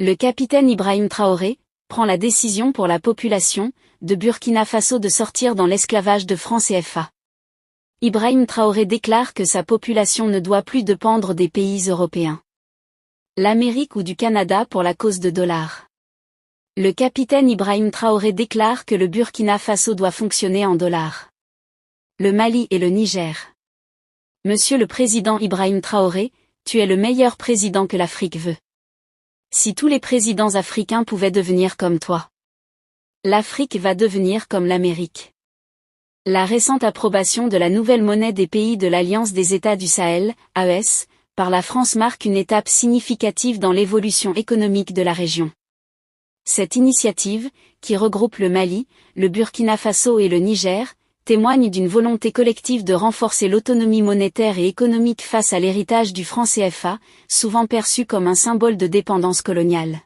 Le capitaine Ibrahim Traoré prend la décision pour la population de Burkina Faso de sortir dans l'esclavage de francs CFA. Ibrahim Traoré déclare que sa population ne doit plus dépendre des pays européens, l'Amérique ou du Canada pour la cause de dollars. Le capitaine Ibrahim Traoré déclare que le Burkina Faso doit fonctionner en dollars. Le Mali et le Niger. Monsieur le président Ibrahim Traoré, tu es le meilleur président que l'Afrique veut. Si tous les présidents africains pouvaient devenir comme toi, l'Afrique va devenir comme l'Amérique. La récente approbation de la nouvelle monnaie des pays de l'Alliance des États du Sahel, AES, par la France marque une étape significative dans l'évolution économique de la région. Cette initiative, qui regroupe le Mali, le Burkina Faso et le Niger, témoigne d'une volonté collective de renforcer l'autonomie monétaire et économique face à l'héritage du franc CFA, souvent perçu comme un symbole de dépendance coloniale.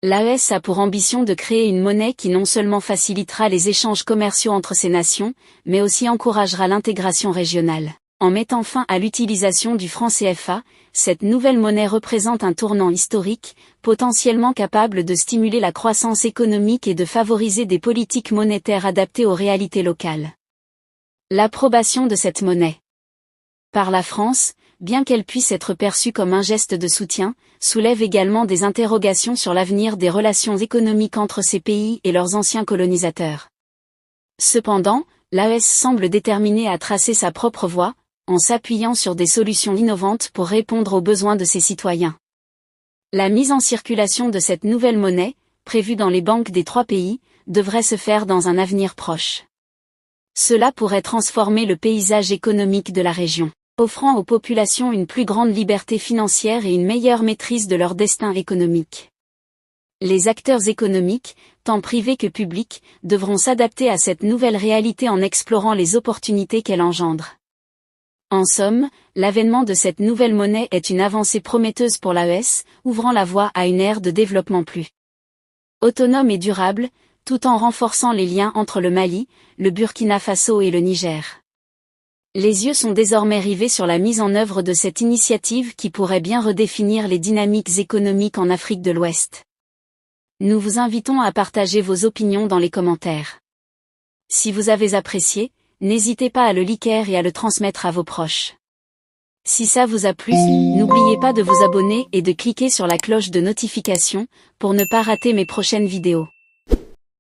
L'AES a pour ambition de créer une monnaie qui non seulement facilitera les échanges commerciaux entre ces nations, mais aussi encouragera l'intégration régionale. En mettant fin à l'utilisation du franc CFA, cette nouvelle monnaie représente un tournant historique, potentiellement capable de stimuler la croissance économique et de favoriser des politiques monétaires adaptées aux réalités locales. L'approbation de cette monnaie par la France, bien qu'elle puisse être perçue comme un geste de soutien, soulève également des interrogations sur l'avenir des relations économiques entre ces pays et leurs anciens colonisateurs. Cependant, l'AES semble déterminée à tracer sa propre voie, en s'appuyant sur des solutions innovantes pour répondre aux besoins de ses citoyens. La mise en circulation de cette nouvelle monnaie, prévue dans les banques des 3 pays, devrait se faire dans un avenir proche. Cela pourrait transformer le paysage économique de la région, offrant aux populations une plus grande liberté financière et une meilleure maîtrise de leur destin économique. Les acteurs économiques, tant privés que publics, devront s'adapter à cette nouvelle réalité en explorant les opportunités qu'elle engendre. En somme, l'avènement de cette nouvelle monnaie est une avancée prometteuse pour l'AES, ouvrant la voie à une ère de développement plus autonome et durable, tout en renforçant les liens entre le Mali, le Burkina Faso et le Niger. Les yeux sont désormais rivés sur la mise en œuvre de cette initiative qui pourrait bien redéfinir les dynamiques économiques en Afrique de l'Ouest. Nous vous invitons à partager vos opinions dans les commentaires. Si vous avez apprécié, n'hésitez pas à le liker et à le transmettre à vos proches. Si ça vous a plu, n'oubliez pas de vous abonner et de cliquer sur la cloche de notification pour ne pas rater mes prochaines vidéos.